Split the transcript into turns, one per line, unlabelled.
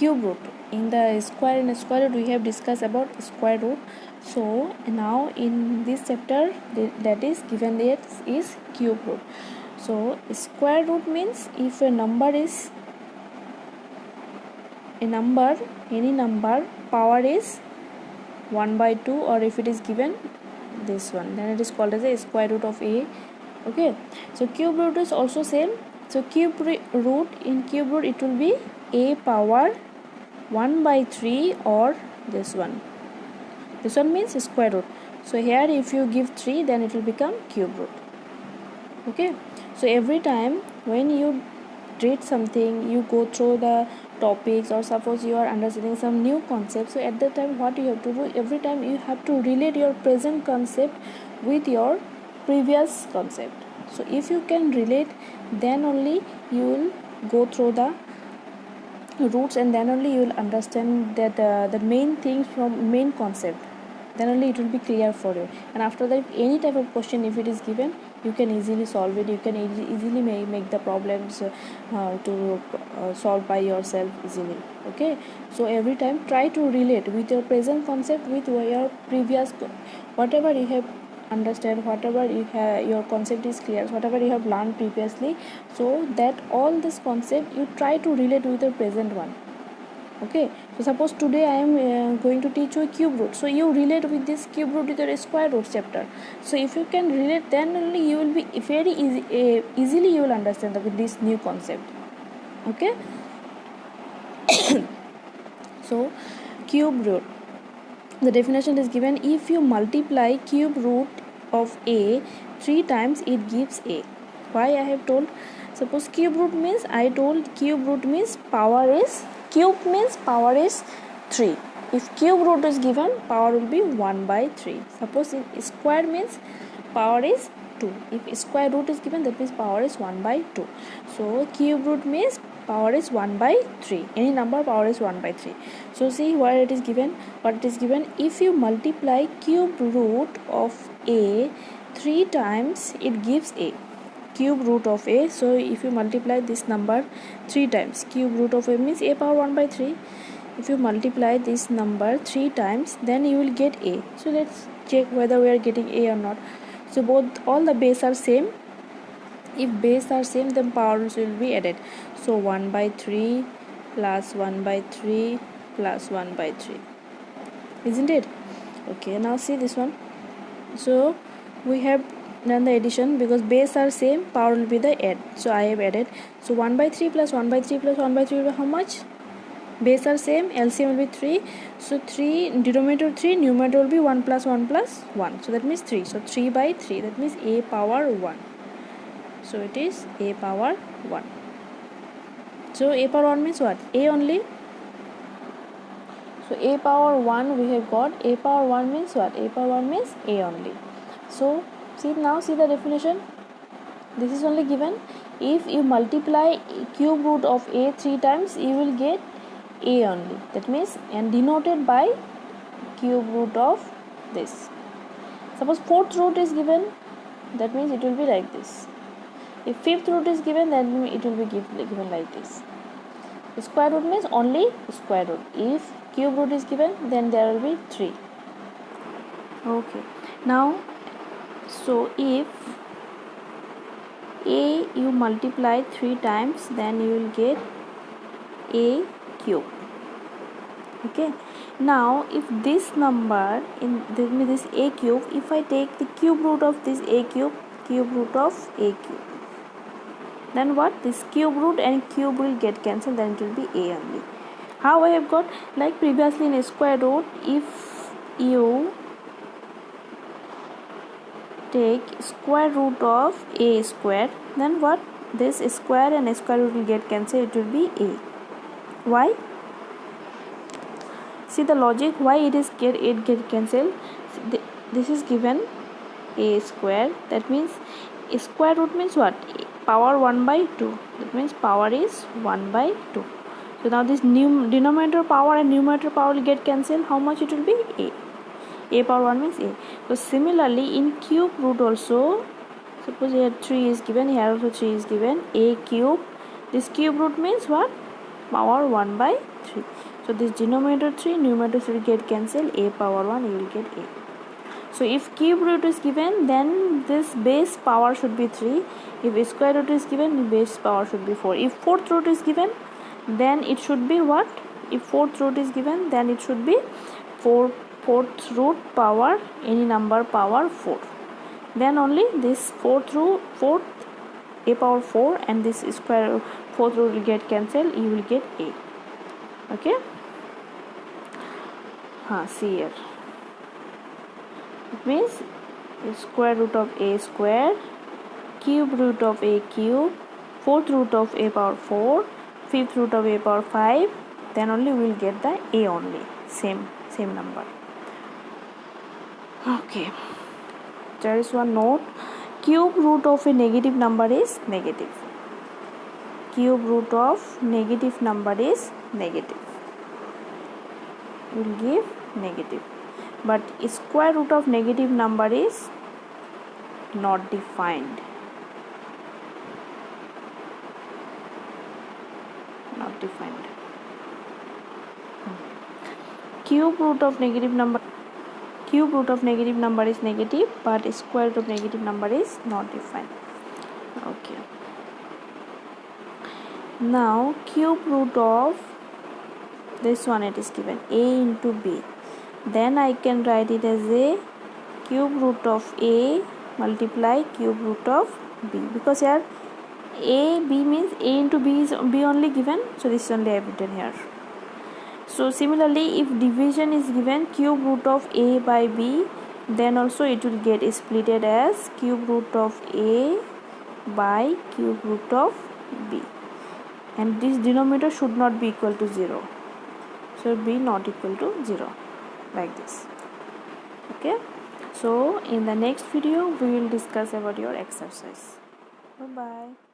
cube root. In the square and square root we have discussed about square root. So now in this chapter that is given is cube root. So square root means if a number is any number power is 1 by 2, or if it is given this one, then it is called as a square root of a. Okay, so cube root is also same. So cube root, in cube root it will be a power 1 by 3, or this one means square root. So here if you give 3, then it will become cube root. Okay, so every time when you read something, you go through the topics, or suppose you are understanding some new concept, so at that time what you have to do, every time you have to relate your present concept with your previous concept. So if you can relate, then only you will go through the roots, and then only you will understand that the main things from main concept, then only it will be clear for you. And after that, any type of question if it is given, you can easily solve it. You can easily make the problems to solve by yourself easily. Okay, so every time try to relate with your present concept with your previous, whatever you have understand, whatever you have, your concept is clear, whatever you have learned previously, so that all this concept you try to relate with your present one. Okay, so suppose today I am going to teach you a cube root, so you relate with this cube root with your square root chapter. So if you can relate, then only you will be very easily you will understand this new concept. Okay, so cube root, the definition is given: if you multiply cube root of a 3 times, it gives a. Why I have told? Suppose cube root means, I told cube root means power is, cube means power is 3. If cube root is given, power will be 1 by 3. Suppose in square means power is 2. If square root is given, that means power is 1 by 2. So cube root means power is 1 by 3. Any number power is 1 by 3. So see what it is given. What it is given: if you multiply cube root of a 3 times, it gives a. Cube root of a, so if you multiply this number 3 times, cube root of a means a power 1 by 3. If you multiply this number 3 times, then you will get a. So let's check whether we are getting a or not. So both, all the base are same. If base are same, then powers will be added. So 1 by 3 plus 1 by 3 plus 1 by 3, isn't it? Okay, now see this one. So we have done the addition, because base are same, power will be the add. So I have added. So 1 by 3 plus 1 by 3 plus 1 by 3 will be how much? Base are same, LCM will be 3. So 3, denominator 3, numerator will be 1 plus 1 plus 1. So that means 3. So 3 by 3, that means a power 1. So it is a power 1. So a power 1 means what? A only. So a power 1 we have got. A power 1 means what? A power 1 means a only. So see, now see the definition. This is only given: if you multiply cube root of a 3 times, you will get a only. That means, and denoted by cube root of this. Suppose fourth root is given, that means it will be like this. If fifth root is given, then it will be given like this. Square root means only square root. If cube root is given, then there will be 3. Okay, now so if a you multiply 3 times, then you will get a cube. Okay, now if this number in this a cube, if I take the cube root of this a cube, cube root of a cube, then what? This cube root and cube will get cancelled, then it will be a only. How I have got? Like previously in a square root, if you take square root of a square, then what? This square and square root will get cancelled, it will be a. Why? See the logic why it get cancelled. This is given a square, that means square root means what? Power 1 by 2, that means power is 1 by 2. So now this new denominator power and numerator power will get cancelled. How much it will be? A power 1 means a. So similarly in cube root also, suppose here 3 is given, here also 3 is given, a cube. This cube root means what? power 1 by 3. So this denominator 3, numerators will get cancelled, a power 1, you will get a. So if cube root is given, then this base power should be 3. If square root is given, the base power should be 4. If fourth root is given, then it should be what? If fourth root is given, then it should be fourth root power any number power 4. Then only this fourth a power 4 and this square fourth root will get cancelled, you will get a. Okay, see here, it means square root of a square, cube root of a cube, fourth root of a power 4, fifth root of a power 5, then only we will get the a only, same number. Okay, there is one note, cube root of a negative number is negative. Cube root of negative number is negative, will give negative, but square root of negative number is not defined. Cube root of negative number is negative, but square root of negative number is not defined. Okay, now cube root of this one, it is given a into b, then I can write it as a cube root of a multiply cube root of b, because here a b means a into b is b only given, so this is only I have written here. So similarly, if division is given cube root of a by b, then also it will get splitted as cube root of a by cube root of b, and this denominator should not be equal to 0, so b not equal to 0, like this. Okay, so in the next video we will discuss about your exercise. Bye bye.